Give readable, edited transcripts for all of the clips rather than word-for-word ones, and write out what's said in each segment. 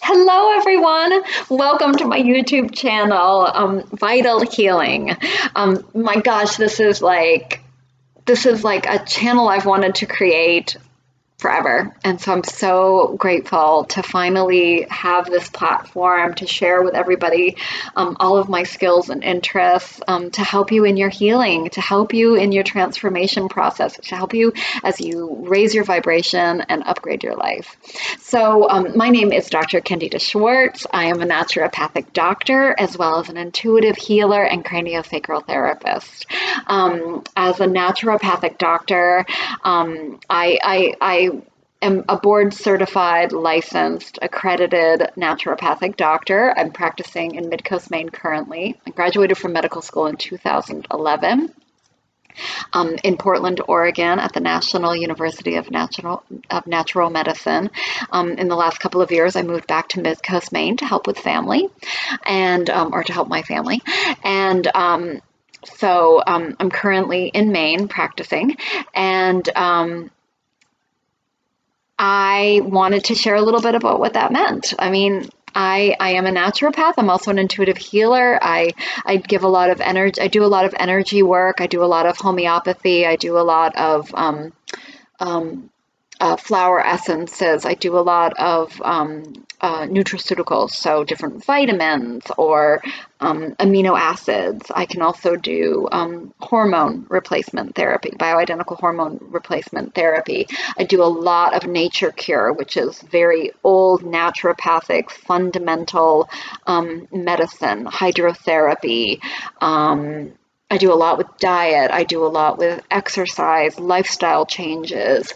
Hello, everyone. Welcome to my YouTube channel, Vital Healing. My gosh, this is like a channel I've wanted to create forever. And so I'm so grateful to finally have this platform to share with everybody all of my skills and interests to help you in your healing, to help you in your transformation process, to help you as you raise your vibration and upgrade your life. So my name is Dr. Candida Schwartz. I am a naturopathic doctor as well as an intuitive healer and craniosacral therapist. As a naturopathic doctor, I am a board certified, licensed, accredited naturopathic doctor. I'm practicing in Midcoast Maine currently. I graduated from medical school in 2011. In Portland, Oregon, at the National University of Natural Medicine. In the last couple of years, I moved back to Midcoast, Maine to help with family, and or to help my family, and so I'm currently in Maine practicing, and I wanted to share a little bit about what that meant. I mean, I am a naturopath. I'm also an intuitive healer. I give a lot of energy. I do a lot of energy work. I do a lot of homeopathy. I do a lot of flower essences. I do a lot of nutraceuticals, so different vitamins or amino acids. I can also do hormone replacement therapy, bioidentical hormone replacement therapy. I do a lot of nature cure, which is very old naturopathic fundamental medicine, hydrotherapy. I do a lot with diet. I do a lot with exercise, lifestyle changes.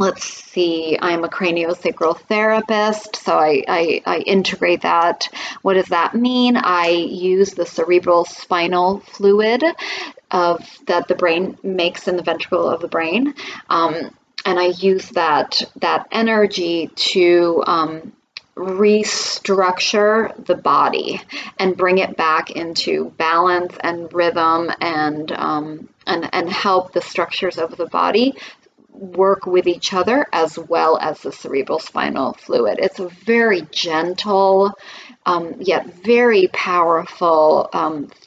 Let's see, I'm a craniosacral therapist, so I integrate that. What does that mean? I use the cerebral spinal fluid that the brain makes in the ventricle of the brain, and I use that energy to restructure the body and bring it back into balance and rhythm and help the structures of the body work with each other as well as the cerebral spinal fluid. It's a very gentle yet very powerful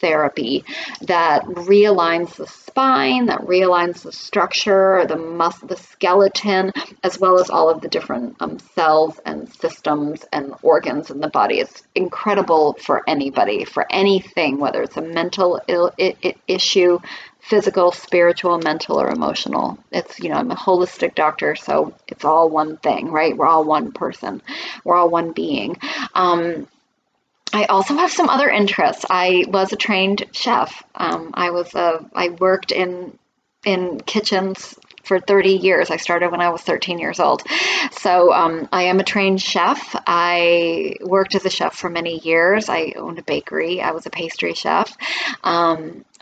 therapy that realigns the spine, that realigns the structure, the skeleton, as well as all of the different cells and systems and organs in the body. It's incredible for anybody, for anything, whether it's a mental issue, physical, spiritual, mental, or emotional. It's, I'm a holistic doctor, so it's all one thing, right? We're all one person. We're all one being. I also have some other interests. I was a trained chef. I worked in kitchens for 30 years. I started when I was 13 years old. So I am a trained chef. I worked as a chef for many years. I owned a bakery. I was a pastry chef.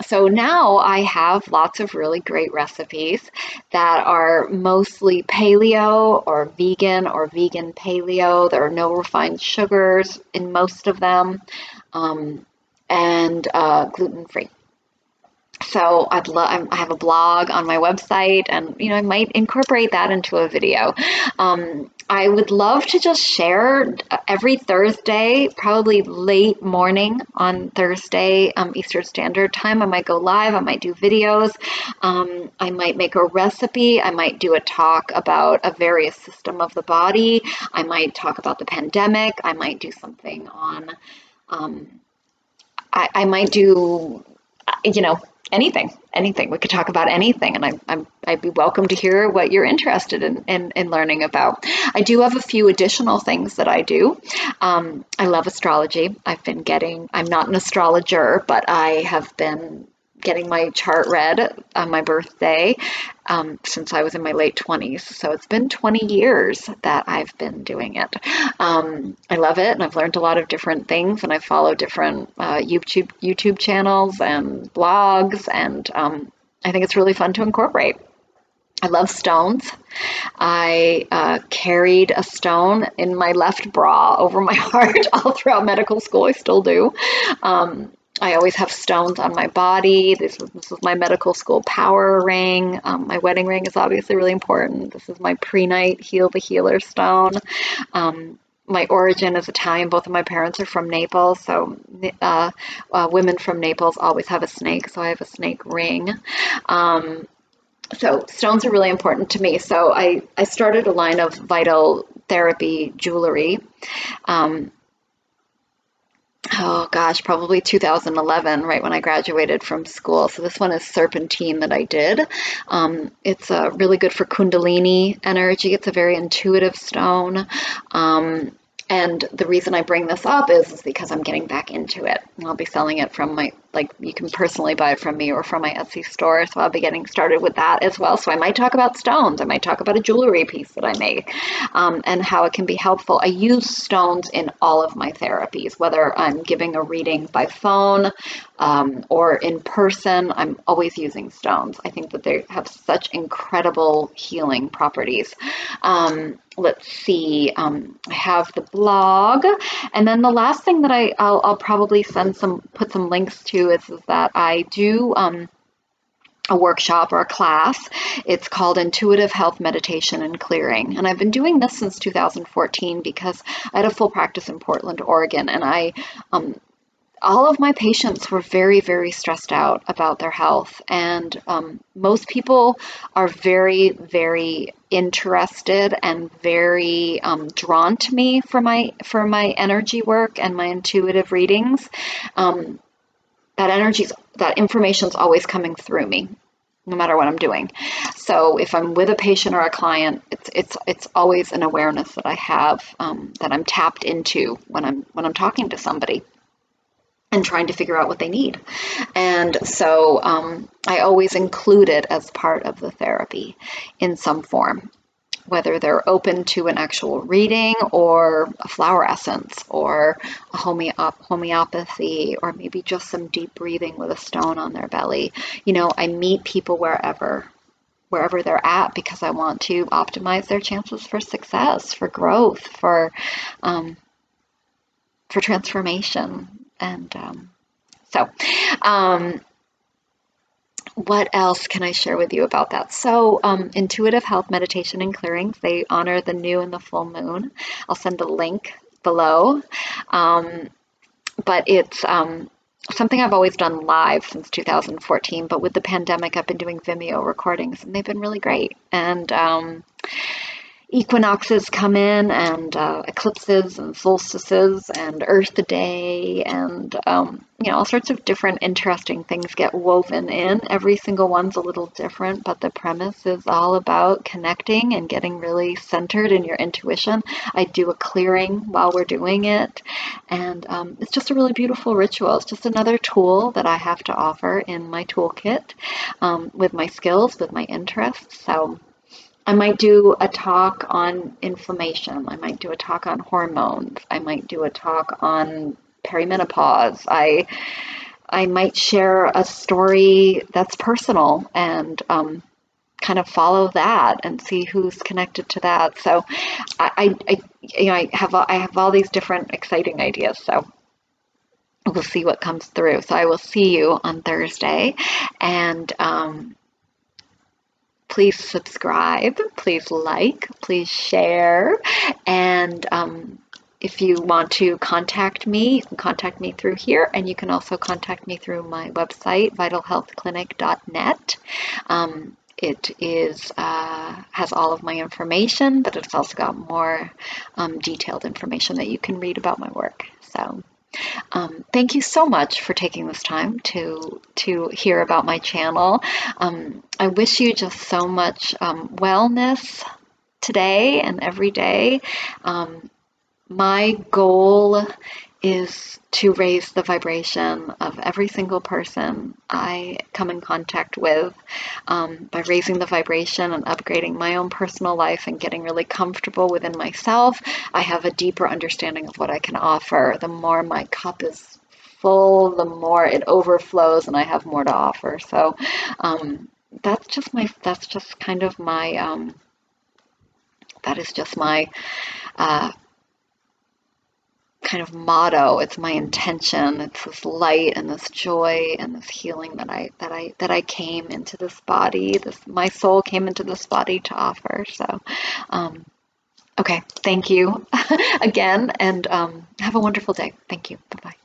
So now I have lots of really great recipes that are mostly paleo or vegan paleo. There are no refined sugars in most of them, and gluten-free. So I have a blog on my website, and I might incorporate that into a video. I would love to just share every Thursday, probably late morning on Thursday, Eastern Standard Time. I might go live. I might do videos. I might make a recipe. I might do a talk about a various system of the body. I might talk about the pandemic. I might do something on. I might do, anything. We could talk about anything, and I'd be welcome to hear what you're interested in learning about. I do have a few additional things that I do. I love astrology. I'm not an astrologer, but I have been getting my chart read on my birthday since I was in my late 20s. So it's been 20 years that I've been doing it. I love it, and I've learned a lot of different things, and I follow different YouTube channels and blogs, and I think it's really fun to incorporate. I love stones. I carried a stone in my left bra over my heart all throughout medical school. I still do. I always have stones on my body. This is my medical school power ring. My wedding ring is obviously really important. This is my pre-night Heal the Healer stone. my origin is Italian. Both of my parents are from Naples, so women from Naples always have a snake, so I have a snake ring. So stones are really important to me. So I started a line of vital therapy jewelry. Oh gosh, probably 2011, right when I graduated from school. So this one is serpentine that I did. It's really good for Kundalini energy. It's a very intuitive stone. And the reason I bring this up is because I'm getting back into it. I'll be selling it from my, like, you can personally buy it from me or from my Etsy store. So I'll be getting started with that as well. So I might talk about stones. I might talk about a jewelry piece that I make, and how it can be helpful. I use stones in all of my therapies, whether I'm giving a reading by phone or in person. I'm always using stones. I think that they have such incredible healing properties. Let's see, I have the blog, and then the last thing that I'll probably put some links to is that I do a workshop or a class. It's called Intuitive Health Meditation and Clearing, and I've been doing this since 2014 because I had a full practice in Portland, Oregon, and all of my patients were very, very stressed out about their health, and most people are very, very interested and very drawn to me for my energy work and my intuitive readings. That information's always coming through me, no matter what I'm doing. So if I'm with a patient or a client, it's always an awareness that I have, that I'm tapped into when I'm talking to somebody and trying to figure out what they need. And so I always include it as part of the therapy in some form, whether they're open to an actual reading or a flower essence or a homeopathy, or maybe just some deep breathing with a stone on their belly. I meet people wherever they're at, because I want to optimize their chances for success, for growth, for transformation. And what else can I share with you about that? So intuitive health meditation and clearings, they honor the new and the full moon. I'll send a link below. But it's something I've always done live since 2014. But with the pandemic, I've been doing Vimeo recordings, and they've been really great. And equinoxes come in, and eclipses and solstices and Earth Day, and all sorts of different interesting things get woven in. Every single one's a little different, but the premise is all about connecting and getting really centered in your intuition. I do a clearing while we're doing it, and it's just a really beautiful ritual. It's just another tool that I have to offer in my toolkit, with my skills, with my interests. So I might do a talk on inflammation. I might do a talk on hormones. I might do a talk on perimenopause. I might share a story that's personal and kind of follow that and see who's connected to that. So I have all these different exciting ideas. So we'll see what comes through. So I will see you on Thursday, and please subscribe, please like, please share, and if you want to contact me, you can contact me through here, and you can also contact me through my website, vitalhealthclinic.net. It is has all of my information, but it's also got more detailed information that you can read about my work. So thank you so much for taking this time to hear about my channel. I wish you just so much wellness today and every day. My goal is to raise the vibration of every single person I come in contact with, by raising the vibration and upgrading my own personal life and getting really comfortable within myself. I have a deeper understanding of what I can offer. The more my cup is full, the more it overflows, and I have more to offer. So that is just my kind of motto. It's my intention. It's this light and this joy and this healing that I came into this body. My soul came into this body to offer. So Okay, thank you again, and have a wonderful day. Thank you. Bye-bye.